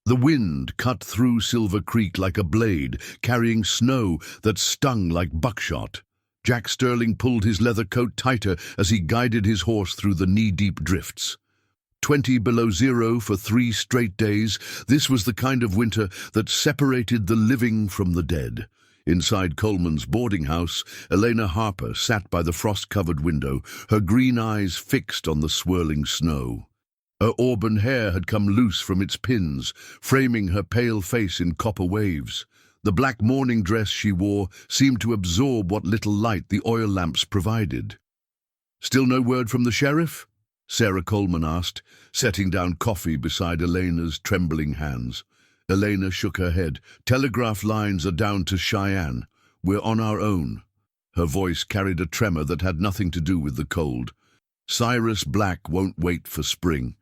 The wind cut through Silver Creek like a blade, carrying snow that stung like buckshot. Jack Sterling pulled his leather coat tighter as he guided his horse through the knee-deep drifts. 20 below zero for 3 straight days. This was the kind of winter that separated the living from the dead. Inside Coleman's boarding house, Elena Harper sat by the frost-covered window, her green eyes fixed on the swirling snow. Her auburn hair had come loose from its pins, framing her pale face in copper waves. The black morning dress she wore seemed to absorb what little light the oil lamps provided. "Still no word from the sheriff?" Sarah Coleman asked, setting down coffee beside Elena's trembling hands. Elena shook her head. "Telegraph lines are down to Cheyenne. We're on our own." Her voice carried a tremor that had nothing to do with the cold. "Cyrus Black won't wait for spring."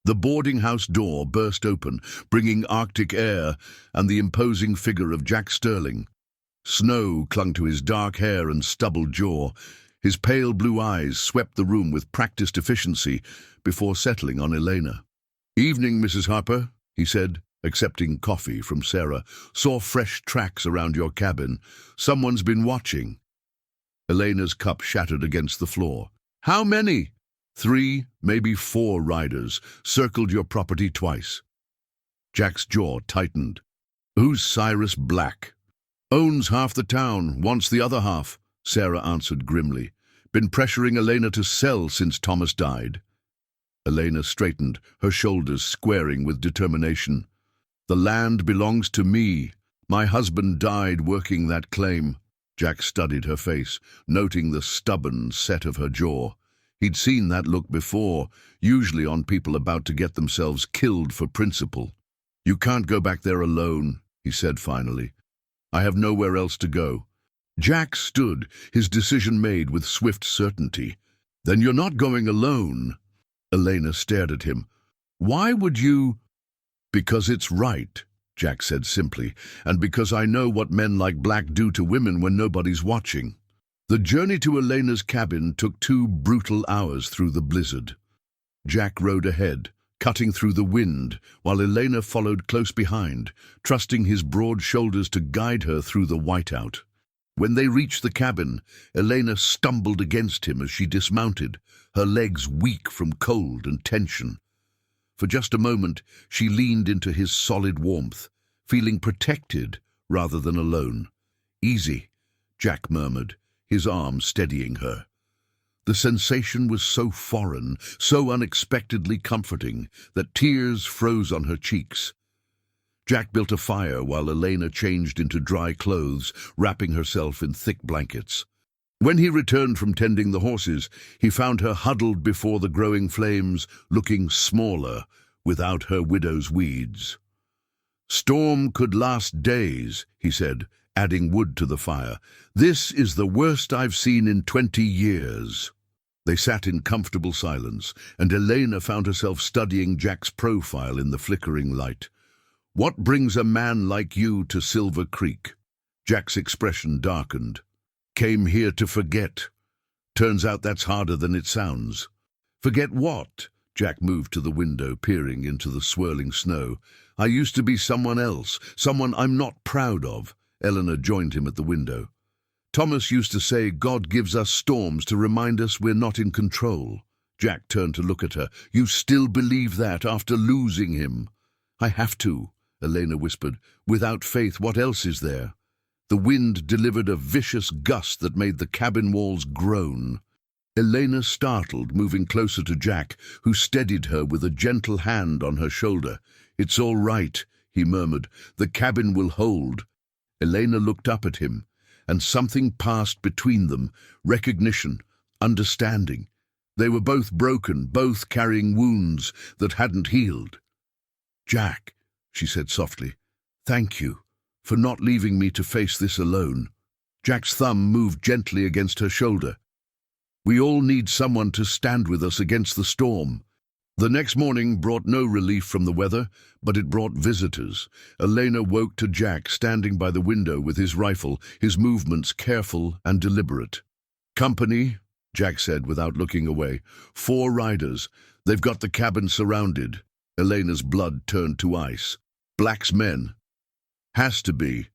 The boarding house door burst open, bringing Arctic air and the imposing figure of Jack Sterling. Snow clung to his dark hair and stubbled jaw. His pale blue eyes swept the room with practiced efficiency before settling on Elena. "Evening, Mrs. Harper," he said, accepting coffee from Sarah. "Saw fresh tracks around your cabin. Someone's been watching." Elena's cup shattered against the floor. "How many?" 3, maybe 4 riders circled your property twice." Jack's jaw tightened. "Who's Cyrus Black?" "Owns half the town, wants the other half," Sarah answered grimly. "Been pressuring Elena to sell since Thomas died." Elena straightened, her shoulders squaring with determination. "The land belongs to me. My husband died working that claim." Jack studied her face, noting the stubborn set of her jaw. He'd seen that look before, usually on people about to get themselves killed for principle. "You can't go back there alone," he said finally. "I have nowhere else to go." Jack stood, his decision made with swift certainty. "Then you're not going alone." Elena stared at him. "Why would you—" "Because it's right," Jack said simply, "and because I know what men like Black do to women when nobody's watching." The journey to Elena's cabin took 2 brutal hours through the blizzard. Jack rode ahead, cutting through the wind, while Elena followed close behind, trusting his broad shoulders to guide her through the whiteout. When they reached the cabin, Elena stumbled against him as she dismounted, her legs weak from cold and tension. For just a moment, she leaned into his solid warmth, feeling protected rather than alone. "Easy," Jack murmured, his arm steadying her. The sensation was so foreign, so unexpectedly comforting, that tears froze on her cheeks. Jack built a fire while Elena changed into dry clothes, wrapping herself in thick blankets. When he returned from tending the horses, he found her huddled before the growing flames, looking smaller without her widow's weeds. "Storm could last days," he said, adding wood to the fire. "This is the worst I've seen in 20 years. They sat in comfortable silence, and Elena found herself studying Jack's profile in the flickering light. "What brings a man like you to Silver Creek?" Jack's expression darkened. "Came here to forget. Turns out that's harder than it sounds." "Forget what?" Jack moved to the window, peering into the swirling snow. "I used to be someone else, someone I'm not proud of." Eleanor joined him at the window. "Thomas used to say God gives us storms to remind us we're not in control." Jack turned to look at her. "You still believe that after losing him?" "I have to," Elena whispered. "Without faith, what else is there?" The wind delivered a vicious gust that made the cabin walls groan. Elena startled, moving closer to Jack, who steadied her with a gentle hand on her shoulder. "It's all right," he murmured. "The cabin will hold." Elena looked up at him, and something passed between them, recognition, understanding. They were both broken, both carrying wounds that hadn't healed. "Jack," she said softly, "thank you for not leaving me to face this alone." Jack's thumb moved gently against her shoulder. "We all need someone to stand with us against the storm." The next morning brought no relief from the weather, but it brought visitors. Elena woke to Jack standing by the window with his rifle, his movements careful and deliberate. "Company," Jack said without looking away. "4 riders. They've got the cabin surrounded." Elena's blood turned to ice. Black's men. Has to be.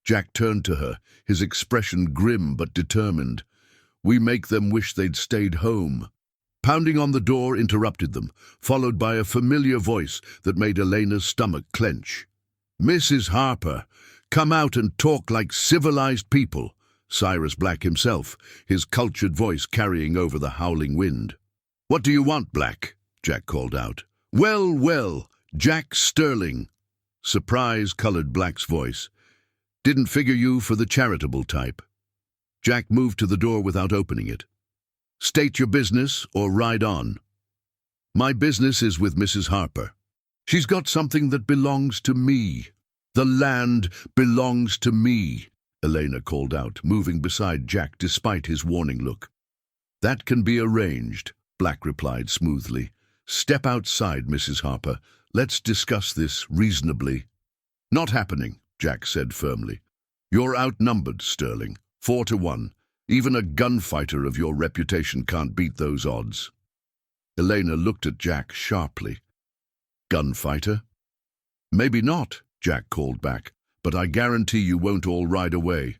Jack turned to her, his expression grim but determined. We make them wish they'd stayed home. Pounding on the door interrupted them, followed by a familiar voice that made Elena's stomach clench. Mrs. Harper, come out and talk like civilized people. Cyrus Black himself, his cultured voice carrying over the howling wind. What do you want, Black? Jack called out. Well, well, Jack Sterling. Surprise colored Black's voice. Didn't figure you for the charitable type. Jack moved to the door without opening it. State your business or ride on. My business is with Mrs. Harper. She's got something that belongs to me. The land belongs to me, Elena called out, moving beside Jack despite his warning look. That can be arranged, Black replied smoothly. Step outside, Mrs. Harper. Let's discuss this reasonably. Not happening, Jack said firmly. You're outnumbered, Sterling. 4-1. Even a gunfighter of your reputation can't beat those odds. Elena looked at Jack sharply. Gunfighter? Maybe not, Jack called back, but I guarantee you won't all ride away.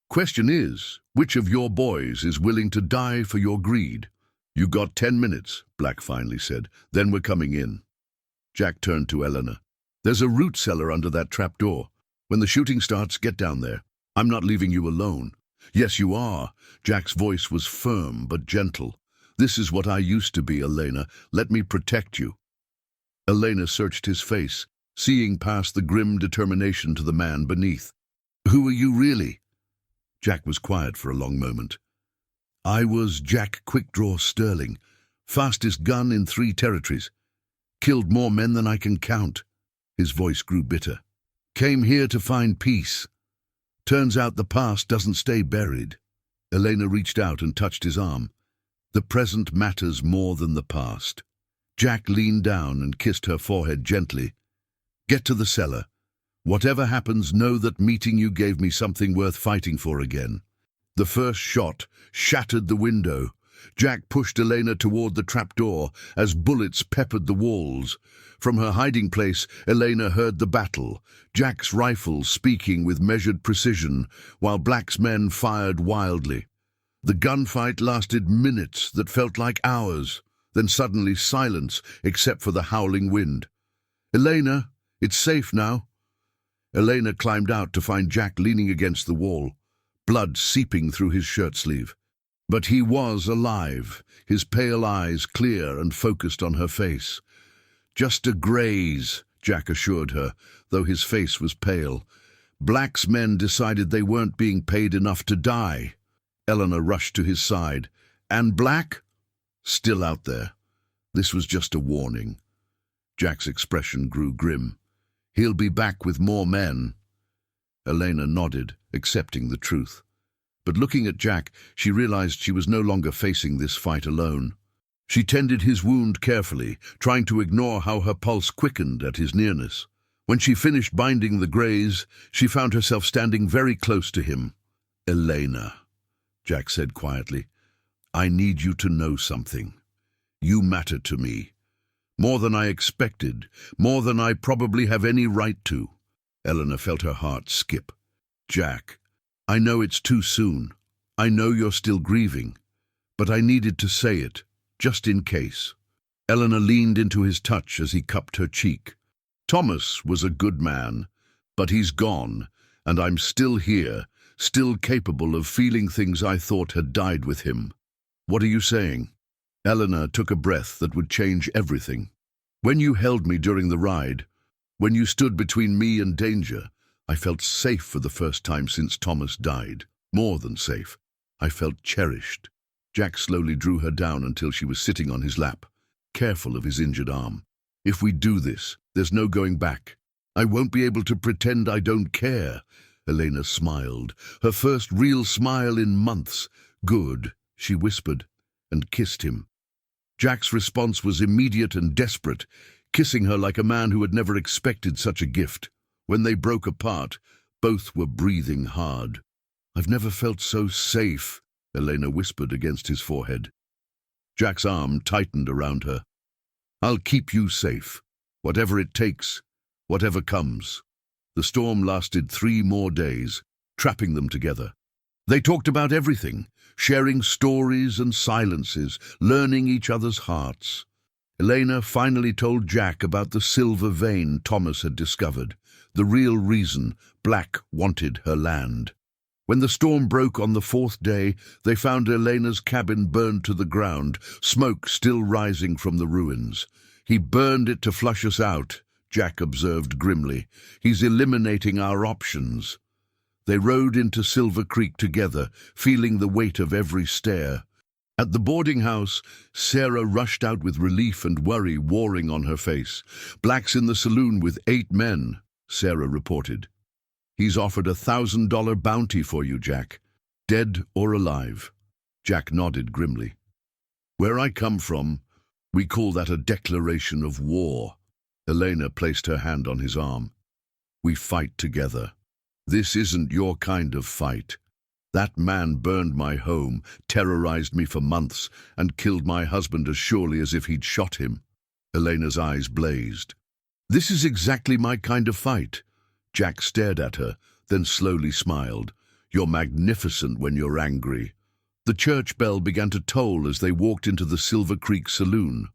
Question is, which of your boys is willing to die for your greed? You got 10 minutes, Black finally said. Then we're coming in. Jack turned to Elena. There's a root cellar under that trap door. When the shooting starts, get down there. I'm not leaving you alone. Yes, you are. Jack's voice was firm but gentle. This is what I used to be, Elena. Let me protect you. Elena searched his face, seeing past the grim determination to the man beneath. Who are you really? Jack was quiet for a long moment. I was Jack Quickdraw Sterling, fastest gun in 3 territories. Killed more men than I can count. His voice grew bitter. Came here to find peace. Turns out the past doesn't stay buried. Elena reached out and touched his arm. The present matters more than the past. Jack leaned down and kissed her forehead gently. Get to the cellar. Whatever happens, know that meeting you gave me something worth fighting for again. The first shot shattered the window. Jack pushed Elena toward the trapdoor as bullets peppered the walls. From her hiding place, Elena heard the battle, Jack's rifle speaking with measured precision, while Black's men fired wildly. The gunfight lasted minutes that felt like hours, then suddenly silence except for the howling wind. Elena, it's safe now. Elena climbed out to find Jack leaning against the wall, blood seeping through his shirt sleeve. But he was alive, his pale eyes clear and focused on her face. Just a graze, Jack assured her, though his face was pale. Black's men decided they weren't being paid enough to die. Eleanor rushed to his side. And Black? Still out there. This was just a warning. Jack's expression grew grim. He'll be back with more men. Elena nodded, accepting the truth. But looking at Jack, she realized she was no longer facing this fight alone. She tended his wound carefully, trying to ignore how her pulse quickened at his nearness. When she finished binding the graze, she found herself standing very close to him. Elena, Jack said quietly, I need you to know something. You matter to me. More than I expected, more than I probably have any right to. Eleanor felt her heart skip. Jack, I know it's too soon. I know you're still grieving. But I needed to say it, just in case. Eleanor leaned into his touch as he cupped her cheek. Thomas was a good man, but he's gone, and I'm still here, still capable of feeling things I thought had died with him. What are you saying? Eleanor took a breath that would change everything. When you held me during the ride, when you stood between me and danger, I felt safe for the first time since Thomas died. More than safe. I felt cherished. Jack slowly drew her down until she was sitting on his lap, careful of his injured arm. If we do this, there's no going back. I won't be able to pretend I don't care. Elena smiled, her first real smile in months. Good, she whispered, and kissed him. Jack's response was immediate and desperate, kissing her like a man who had never expected such a gift. When they broke apart, both were breathing hard. I've never felt so safe, Elena whispered against his forehead. Jack's arm tightened around her. I'll keep you safe, whatever it takes. whatever comes. The storm lasted 3 more days, trapping them together. They talked about everything, sharing stories and silences, learning each other's hearts. Elena finally told Jack about the silver vein Thomas had discovered, the real reason Black wanted her land. When the storm broke on the 4th day, they found Elena's cabin burned to the ground, smoke still rising from the ruins. "He burned it to flush us out," Jack observed grimly. "He's eliminating our options." They rode into Silver Creek together, feeling the weight of every stare. At the boarding house, Sarah rushed out with relief and worry warring on her face. "Black's in the saloon with 8 men," Sarah reported. "He's offered $1,000 bounty for you, Jack. Dead or alive." Jack nodded grimly. "Where I come from, we call that a declaration of war." Elena placed her hand on his arm. "We fight together. This isn't your kind of fight. That man burned my home, terrorized me for months, and killed my husband as surely as if he'd shot him." Elena's eyes blazed. "This is exactly my kind of fight." Jack stared at her, then slowly smiled. "You're magnificent when you're angry." The church bell began to toll as they walked into the Silver Creek saloon.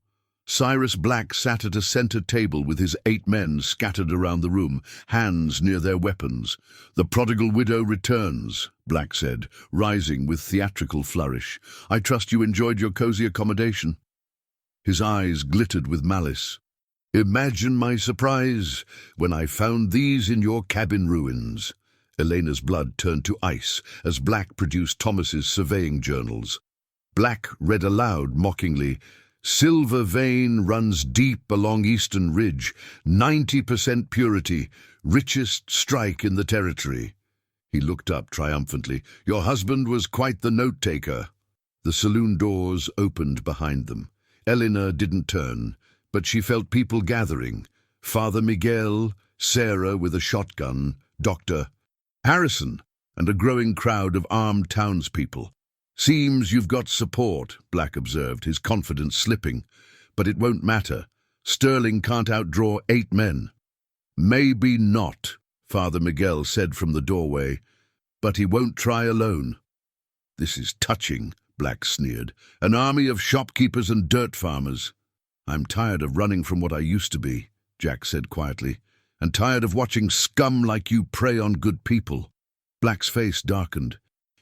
Cyrus Black sat at a center table with his 8 men scattered around the room, hands near their weapons. "The prodigal widow returns," Black said, rising with theatrical flourish. "I trust you enjoyed your cozy accommodation." His eyes glittered with malice. "Imagine my surprise when I found these in your cabin ruins." Elena's blood turned to ice as Black produced Thomas's surveying journals. Black read aloud mockingly, "Silver vein runs deep along Eastern Ridge, 90% purity, richest strike in the territory." He looked up triumphantly. "Your husband was quite the note-taker." The saloon doors opened behind them. Eleanor didn't turn, but she felt people gathering. Father Miguel, Sarah with a shotgun, Dr. Harrison, and a growing crowd of armed townspeople. "Seems you've got support," Black observed, his confidence slipping. "But it won't matter. Sterling can't outdraw 8 men." "Maybe not," Father Miguel said from the doorway, "but he won't try alone." "This is touching," Black sneered. "An army of shopkeepers and dirt farmers." "I'm tired of running from what I used to be," Jack said quietly, "and tired of watching scum like you prey on good people." Black's face darkened.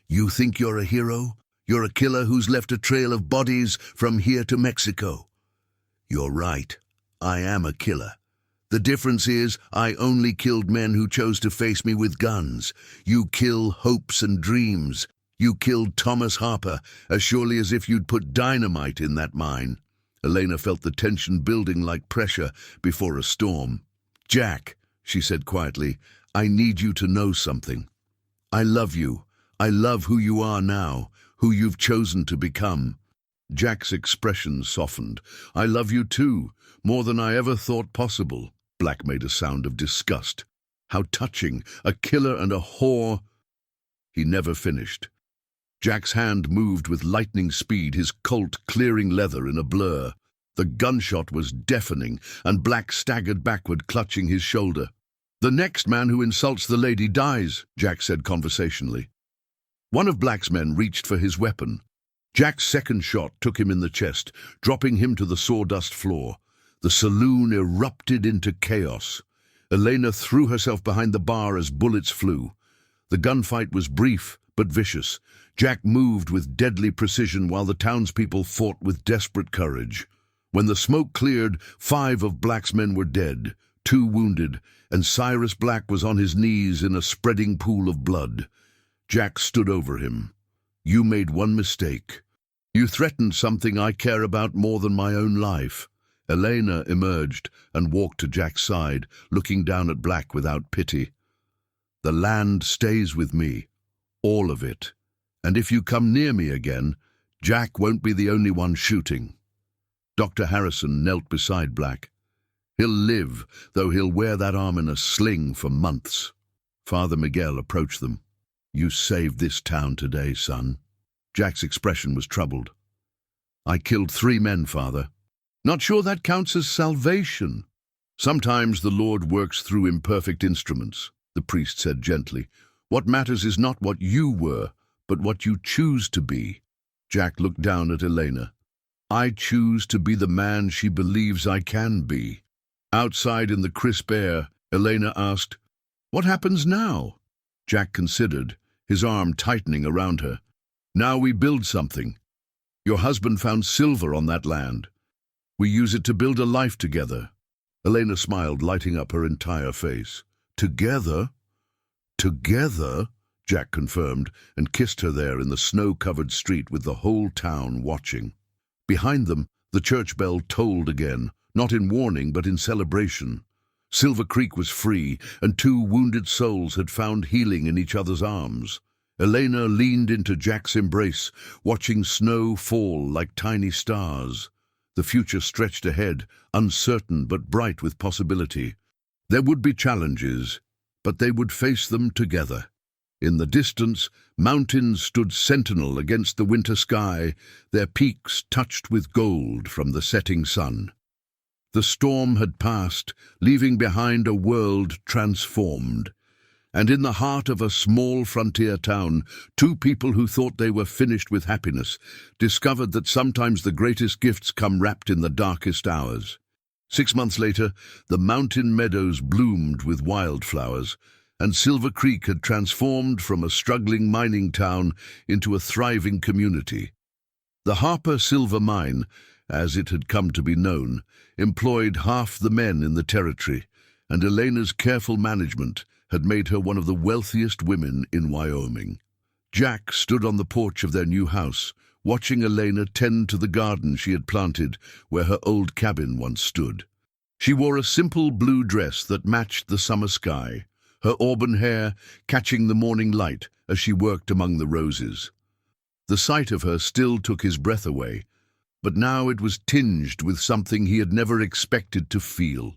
"You think you're a hero? You're a killer who's left a trail of bodies from here to Mexico." "You're right. I am a killer. The difference is I only killed men who chose to face me with guns. You kill hopes and dreams. You killed Thomas Harper as surely as if you'd put dynamite in that mine." Elena felt the tension building like pressure before a storm. "Jack," she said quietly, "I need you to know something. I love you. I love who you are now, who you've chosen to become." Jack's expression softened. "I love you too, more than I ever thought possible." Black made a sound of disgust. "How touching, a killer and a whore." He never finished. Jack's hand moved with lightning speed, his Colt clearing leather in a blur. The gunshot was deafening, and Black staggered backward, clutching his shoulder. "The next man who insults the lady dies," Jack said conversationally. One of Black's men reached for his weapon. Jack's second shot took him in the chest, dropping him to the sawdust floor. The saloon erupted into chaos. Elena threw herself behind the bar as bullets flew. The gunfight was brief but vicious. Jack moved with deadly precision while the townspeople fought with desperate courage. When the smoke cleared, 5 of Black's men were dead, 2 wounded, and Cyrus Black was on his knees in a spreading pool of blood. Jack stood over him. "You made one mistake. You threatened something I care about more than my own life." Elena emerged and walked to Jack's side, looking down at Black without pity. "The land stays with me, all of it. And if you come near me again, Jack won't be the only one shooting." Dr. Harrison knelt beside Black. "He'll live, though he'll wear that arm in a sling for months." Father Miguel approached them. "You saved this town today, son." Jack's expression was troubled. "I killed 3 men, Father." "Not sure that counts as salvation." Sometimes the Lord works through imperfect instruments, the priest said gently. What matters is not what you were, but what you choose to be. Jack looked down at Elena. I choose to be the man she believes I can be. Outside in the crisp air, Elena asked, What happens now? Jack considered, his arm tightening around her. Now we build something. Your husband found silver on that land. We use it to build a life together. Elena smiled, lighting up her entire face. Together? Together? Jack confirmed, and kissed her there in the snow-covered street with the whole town watching. Behind them, the church bell tolled again, not in warning but in celebration. Silver Creek was free, and two wounded souls had found healing in each other's arms. Elena leaned into Jack's embrace, watching snow fall like tiny stars. The future stretched ahead, uncertain but bright with possibility. There would be challenges, but they would face them together. In the distance, mountains stood sentinel against the winter sky, their peaks touched with gold from the setting sun. The storm had passed, leaving behind a world transformed. And in the heart of a small frontier town, two people who thought they were finished with happiness discovered that sometimes the greatest gifts come wrapped in the darkest hours. 6 months later, the mountain meadows bloomed with wildflowers, and Silver Creek had transformed from a struggling mining town into a thriving community. The Harper Silver Mine, as it had come to be known, employed half the men in the territory, and Elena's careful management had made her one of the wealthiest women in Wyoming. Jack stood on the porch of their new house, watching Elena tend to the garden she had planted where her old cabin once stood. She wore a simple blue dress that matched the summer sky, her auburn hair catching the morning light as she worked among the roses. The sight of her still took his breath away, but now it was tinged with something he had never expected to feel: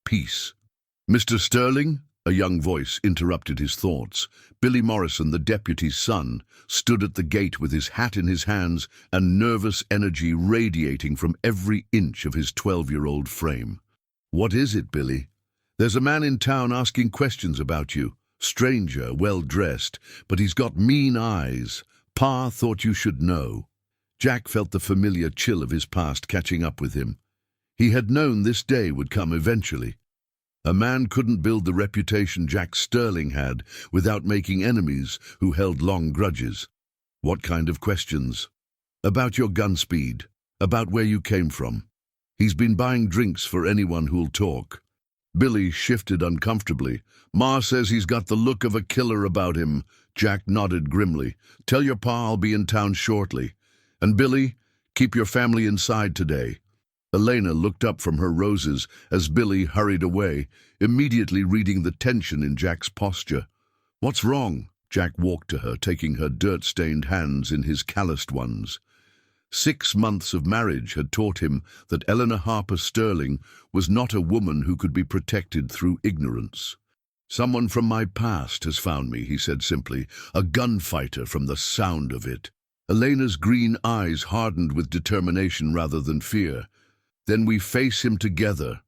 peace. Mr. Sterling? A young voice interrupted his thoughts. Billy Morrison, the deputy's son, stood at the gate with his hat in his hands and nervous energy radiating from every inch of his 12-year-old frame. What is it, Billy? There's a man in town asking questions about you. Stranger, well-dressed, but he's got mean eyes. Pa thought you should know. Jack felt the familiar chill of his past catching up with him. He had known this day would come eventually. A man couldn't build the reputation Jack Sterling had without making enemies who held long grudges. What kind of questions? About your gun speed, about where you came from. He's been buying drinks for anyone who'll talk. Billy shifted uncomfortably. Ma says he's got the look of a killer about him. Jack nodded grimly. Tell your pa I'll be in town shortly. And Billy, keep your family inside today. Elena looked up from her roses as Billy hurried away, immediately reading the tension in Jack's posture. What's wrong? Jack walked to her, taking her dirt-stained hands in his calloused ones. 6 months of marriage had taught him that Eleanor Harper Sterling was not a woman who could be protected through ignorance. Someone from my past has found me, he said simply, a gunfighter from the sound of it. Elena's green eyes hardened with determination rather than fear. Then we face him together.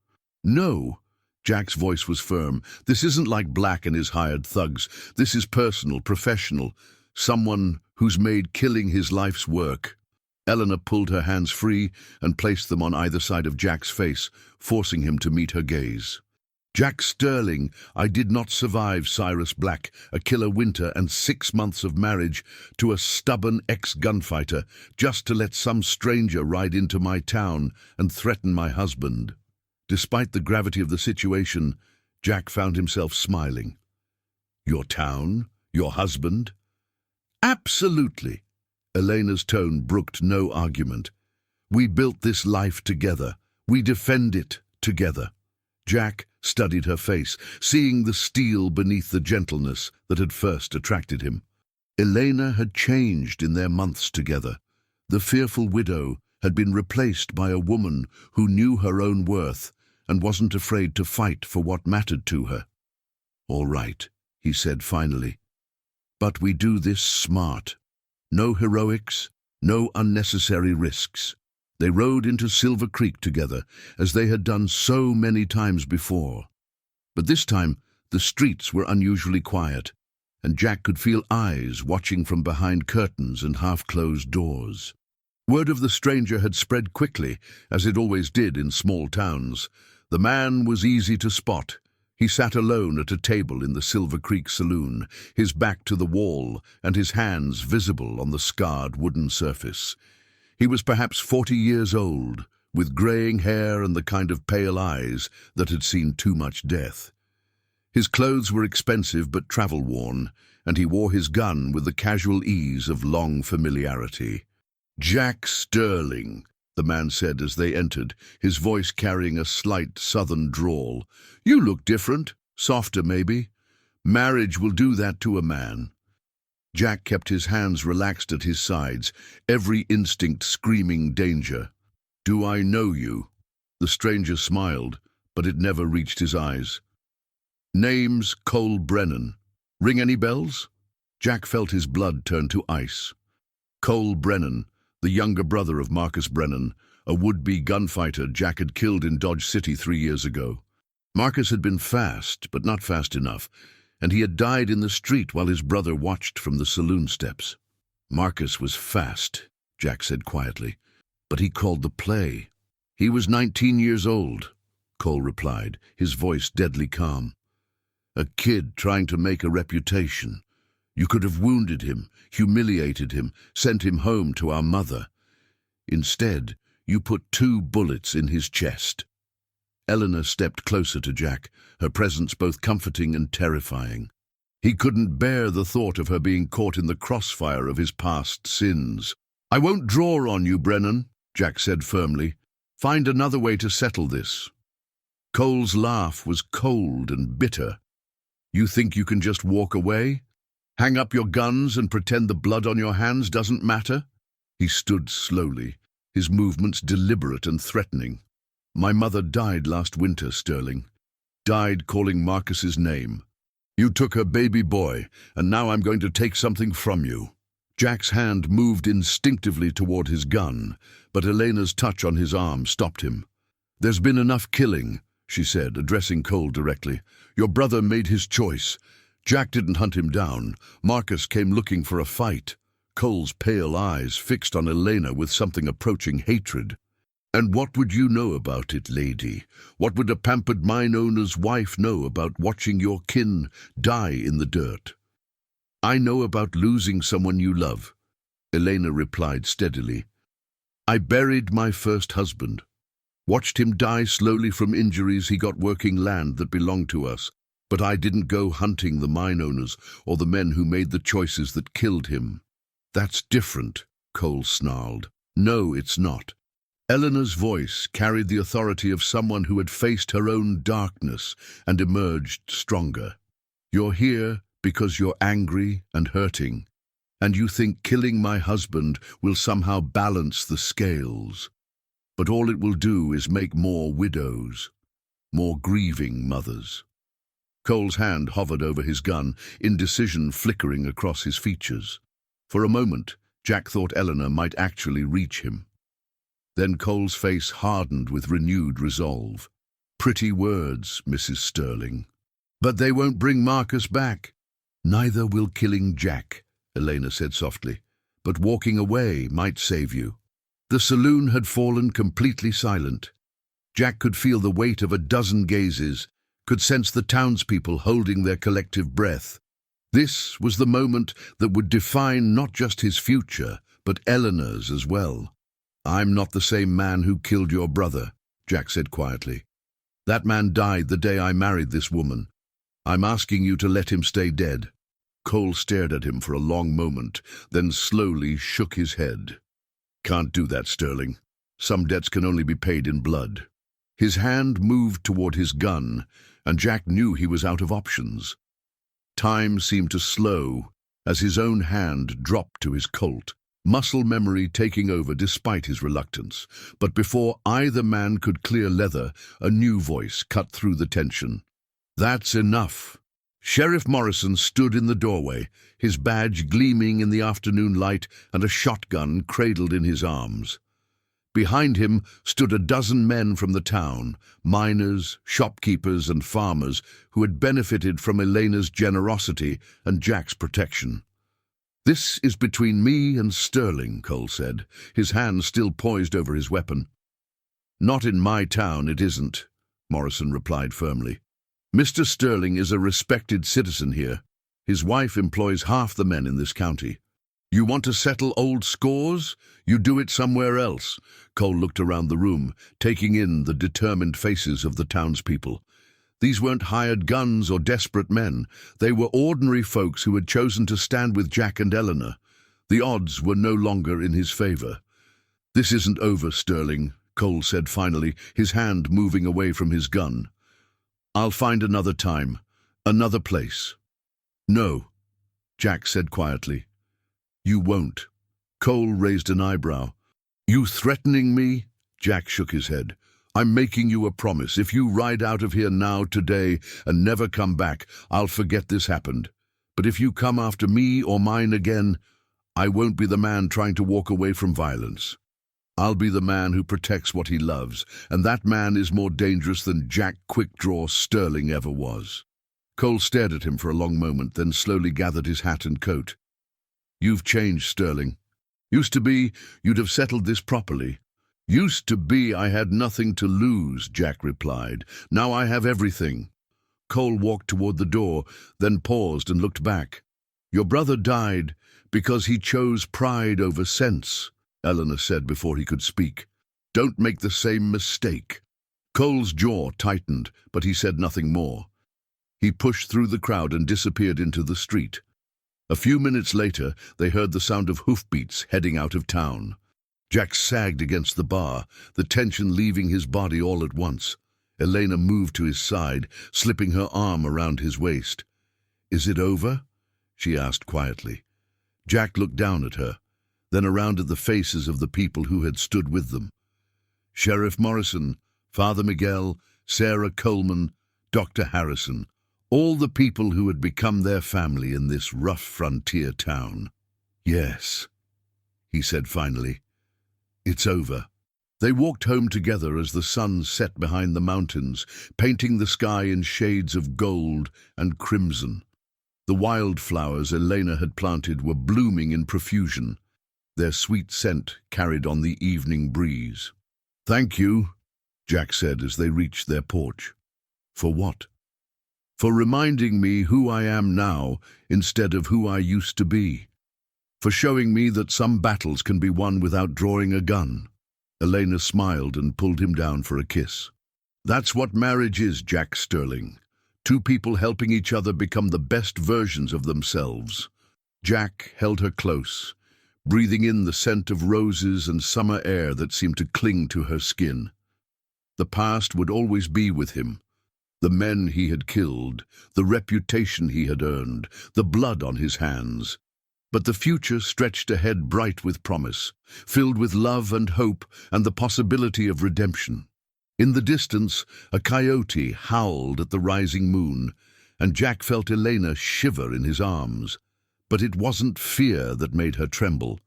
No, Jack's voice was firm. This isn't like Black and his hired thugs. This is personal, professional. Someone who's made killing his life's work. Eleanor pulled her hands free and placed them on either side of Jack's face, forcing him to meet her gaze. Jack Sterling, I did not survive Cyrus Black, a killer winter and 6 months of marriage to a stubborn ex-gunfighter, just to let some stranger ride into my town and threaten my husband. Despite the gravity of the situation, Jack found himself smiling. Your town? Your husband? Absolutely. Elena's tone brooked no argument. We built this life together. We defend it together. Jack studied her face, seeing the steel beneath the gentleness that had first attracted him. Elena had changed in their months together. The fearful widow had been replaced by a woman who knew her own worth and wasn't afraid to fight for what mattered to her. All right, he said finally. But we do this smart. No heroics, no unnecessary risks. They rode into Silver Creek together, as they had done so many times before. But this time, the streets were unusually quiet, and Jack could feel eyes watching from behind curtains and half-closed doors. Word of the stranger had spread quickly, as it always did in small towns. The man was easy to spot. He sat alone at a table in the Silver Creek saloon, his back to the wall and his hands visible on the scarred wooden surface. He was perhaps 40 years old, with greying hair and the kind of pale eyes that had seen too much death. His clothes were expensive but travel-worn, and he wore his gun with the casual ease of long familiarity. "Jack Sterling," the man said as they entered, his voice carrying a slight southern drawl. "You look different, softer maybe. Marriage will do that to a man." Jack kept his hands relaxed at his sides, every instinct screaming danger. "Do I know you?" The stranger smiled, but it never reached his eyes. "Name's Cole Brennan. Ring any bells?" Jack felt his blood turn to ice. Cole Brennan, the younger brother of Marcus Brennan, a would-be gunfighter Jack had killed in Dodge City 3 years ago. Marcus had been fast, but not fast enough, and he had died in the street while his brother watched from the saloon steps. "Marcus was fast," Jack said quietly, "but he called the play." "He was 19 years old," Cole replied, his voice deadly calm. "A kid trying to make a reputation. You could have wounded him, humiliated him, sent him home to our mother. Instead, you put 2 bullets in his chest." Eleanor stepped closer to Jack, her presence both comforting and terrifying. He couldn't bear the thought of her being caught in the crossfire of his past sins. "I won't draw on you, Brennan," Jack said firmly. "Find another way to settle this." Cole's laugh was cold and bitter. "You think you can just walk away? Hang up your guns and pretend the blood on your hands doesn't matter?" He stood slowly, his movements deliberate and threatening. "My mother died last winter, Sterling. Died calling Marcus's name. You took her baby boy, and now I'm going to take something from you." Jack's hand moved instinctively toward his gun, but Elena's touch on his arm stopped him. "There's been enough killing," she said, addressing Cole directly. "Your brother made his choice. Jack didn't hunt him down. Marcus came looking for a fight." Cole's pale eyes fixed on Elena with something approaching hatred. "And what would you know about it, lady? What would a pampered mine owner's wife know about watching your kin die in the dirt?" "I know about losing someone you love," Elena replied steadily. "I buried my first husband. Watched him die slowly from injuries he got working land that belonged to us. But I didn't go hunting the mine owners or the men who made the choices that killed him." "That's different," Cole snarled. "No, it's not." Eleanor's voice carried the authority of someone who had faced her own darkness and emerged stronger. "You're here because you're angry and hurting, and you think killing my husband will somehow balance the scales. But all it will do is make more widows, more grieving mothers." Cole's hand hovered over his gun, indecision flickering across his features. For a moment, Jack thought Eleanor might actually reach him. Then Cole's face hardened with renewed resolve. "Pretty words, Mrs. Sterling. But they won't bring Marcus back." "Neither will killing Jack," Elena said softly. "But walking away might save you." The saloon had fallen completely silent. Jack could feel the weight of a dozen gazes, could sense the townspeople holding their collective breath. This was the moment that would define not just his future, but Eleanor's as well. "I'm not the same man who killed your brother," Jack said quietly. "That man died the day I married this woman. I'm asking you to let him stay dead." Cole stared at him for a long moment, then slowly shook his head. "Can't do that, Sterling. Some debts can only be paid in blood." His hand moved toward his gun, and Jack knew he was out of options. Time seemed to slow as his own hand dropped to his Colt, muscle memory taking over despite his reluctance. But before either man could clear leather, a new voice cut through the tension. "That's enough." Sheriff Morrison stood in the doorway, his badge gleaming in the afternoon light and a shotgun cradled in his arms. Behind him stood a dozen men from the town, miners, shopkeepers, and farmers who had benefited from Elena's generosity and Jack's protection. "This is between me and Sterling," Cole said, his hand still poised over his weapon. "Not in my town, it isn't," Morrison replied firmly. "Mr. Sterling is a respected citizen here. His wife employs half the men in this county. You want to settle old scores? You do it somewhere else." Cole looked around the room, taking in the determined faces of the townspeople. These weren't hired guns or desperate men. They were ordinary folks who had chosen to stand with Jack and Eleanor. The odds were no longer in his favor. "This isn't over, Sterling," Cole said finally, his hand moving away from his gun. "I'll find another time, another place." "No," Jack said quietly. "You won't." Cole raised an eyebrow. "You threatening me?" Jack shook his head. "I'm making you a promise. If you ride out of here now, today, and never come back, I'll forget this happened. But if you come after me or mine again, I won't be the man trying to walk away from violence. I'll be the man who protects what he loves, and that man is more dangerous than Jack Quickdraw Sterling ever was." Cole stared at him for a long moment, then slowly gathered his hat and coat. "You've changed, Sterling. Used to be, you'd have settled this properly." "Used to be I had nothing to lose," Jack replied. "Now I have everything." Cole walked toward the door, then paused and looked back. "Your brother died because he chose pride over sense," Eleanor said before he could speak. "Don't make the same mistake." Cole's jaw tightened, but he said nothing more. He pushed through the crowd and disappeared into the street. A few minutes later, they heard the sound of hoofbeats heading out of town. Jack sagged against the bar, the tension leaving his body all at once. Elena moved to his side, slipping her arm around his waist. "Is it over?" she asked quietly. Jack looked down at her, then around at the faces of the people who had stood with them. Sheriff Morrison, Father Miguel, Sarah Coleman, Dr. Harrison, all the people who had become their family in this rough frontier town. "Yes," he said finally. "It's over." They walked home together as the sun set behind the mountains, painting the sky in shades of gold and crimson. The wildflowers Elena had planted were blooming in profusion, their sweet scent carried on the evening breeze. "Thank you," Jack said as they reached their porch. "For what?" "For reminding me who I am now instead of who I used to be. For showing me that some battles can be won without drawing a gun." Elena smiled and pulled him down for a kiss. "That's what marriage is, Jack Sterling. Two people helping each other become the best versions of themselves." Jack held her close, breathing in the scent of roses and summer air that seemed to cling to her skin. The past would always be with him. The men he had killed, the reputation he had earned, the blood on his hands. But the future stretched ahead bright with promise, filled with love and hope and the possibility of redemption. In the distance, a coyote howled at the rising moon, and Jack felt Elena shiver in his arms. But it wasn't fear that made her tremble.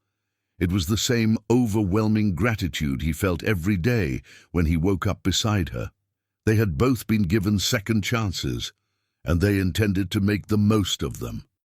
It was the same overwhelming gratitude he felt every day when he woke up beside her. They had both been given second chances, and they intended to make the most of them.